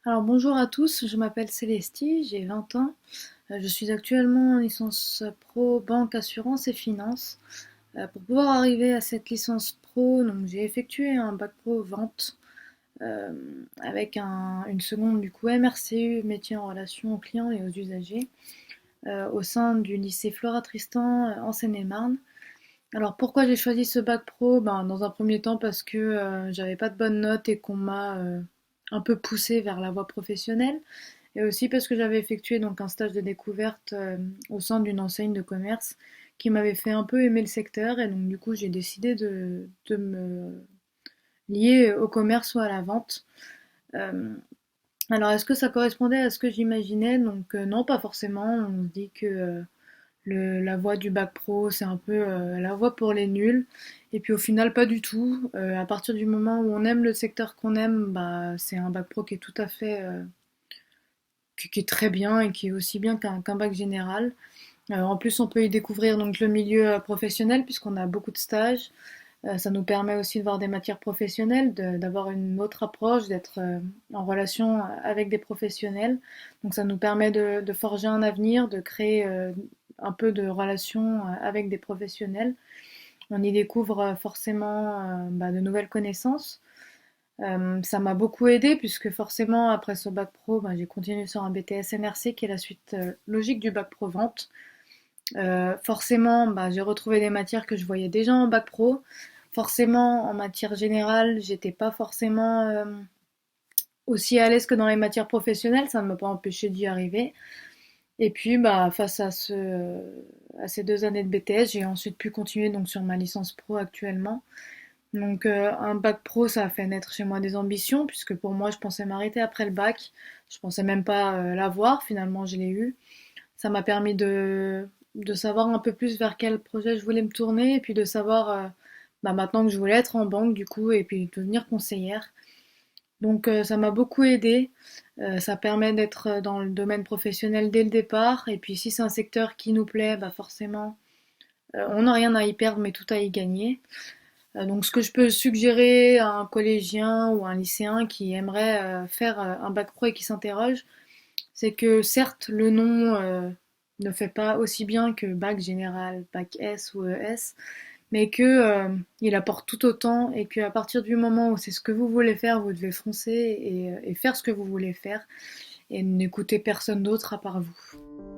Alors bonjour à tous, je m'appelle Célestie, j'ai 20 ans. Je suis actuellement en licence pro banque, assurance et finance. Pour pouvoir arriver à cette licence pro, donc j'ai effectué un bac pro vente euh, avec une seconde du coup MRCU, métier en relation aux clients et aux usagers, au sein du lycée Flora Tristan en Seine-et-Marne. Alors pourquoi j'ai choisi ce bac pro? Dans un premier temps parce que j'avais pas de bonnes notes et qu'on m'a un peu poussé vers la voie professionnelle. Et aussi parce que j'avais effectué donc un stage de découverte au sein d'une enseigne de commerce qui m'avait fait un peu aimer le secteur et donc du coup j'ai décidé de me lier au commerce ou à la vente. Euh, alors est-ce que ça correspondait à ce que j'imaginais? Donc non, pas forcément. On se dit que la voie du bac pro c'est un peu la voie pour les nuls. Et puis au final pas du tout. À partir du moment où on aime le secteur qu'on aime, c'est un bac pro qui est tout à fait qui est très bien et qui est aussi bien qu'un bac général. En plus, on peut y découvrir donc le milieu professionnel puisqu'on a beaucoup de stages. Ça nous permet aussi de voir des matières professionnelles, d'avoir une autre approche, d'être en relation avec des professionnels. Donc ça nous permet de forger un avenir, de créer un peu de relation avec des professionnels. On y découvre forcément de nouvelles connaissances. Ça m'a beaucoup aidé puisque forcément après ce bac pro, j'ai continué sur un BTS MRC qui est la suite logique du bac pro vente. Forcément, j'ai retrouvé des matières que je voyais déjà en bac pro. Forcément, en matière générale, j'étais pas forcément aussi à l'aise que dans les matières professionnelles, ça ne m'a pas empêché d'y arriver. Et puis, face à ces 2 années de BTS, j'ai ensuite pu continuer donc sur ma licence pro actuellement. Donc un bac pro, ça a fait naître chez moi des ambitions, puisque pour moi, je pensais m'arrêter après le bac. Je pensais même pas l'avoir, finalement, je l'ai eu. Ça m'a permis de savoir un peu plus vers quel projet je voulais me tourner, et puis de savoir maintenant que je voulais être en banque, du coup, et puis devenir conseillère. Donc ça m'a beaucoup aidé. Ça permet d'être dans le domaine professionnel dès le départ, et puis si c'est un secteur qui nous plaît, forcément, on n'a rien à y perdre, mais tout à y gagner. Donc ce que je peux suggérer à un collégien ou un lycéen qui aimerait faire un bac pro et qui s'interroge, c'est que certes le nom ne fait pas aussi bien que bac général, bac S ou ES, mais que il apporte tout autant et qu'à partir du moment où c'est ce que vous voulez faire, vous devez foncer et faire ce que vous voulez faire et n'écouter personne d'autre à part vous.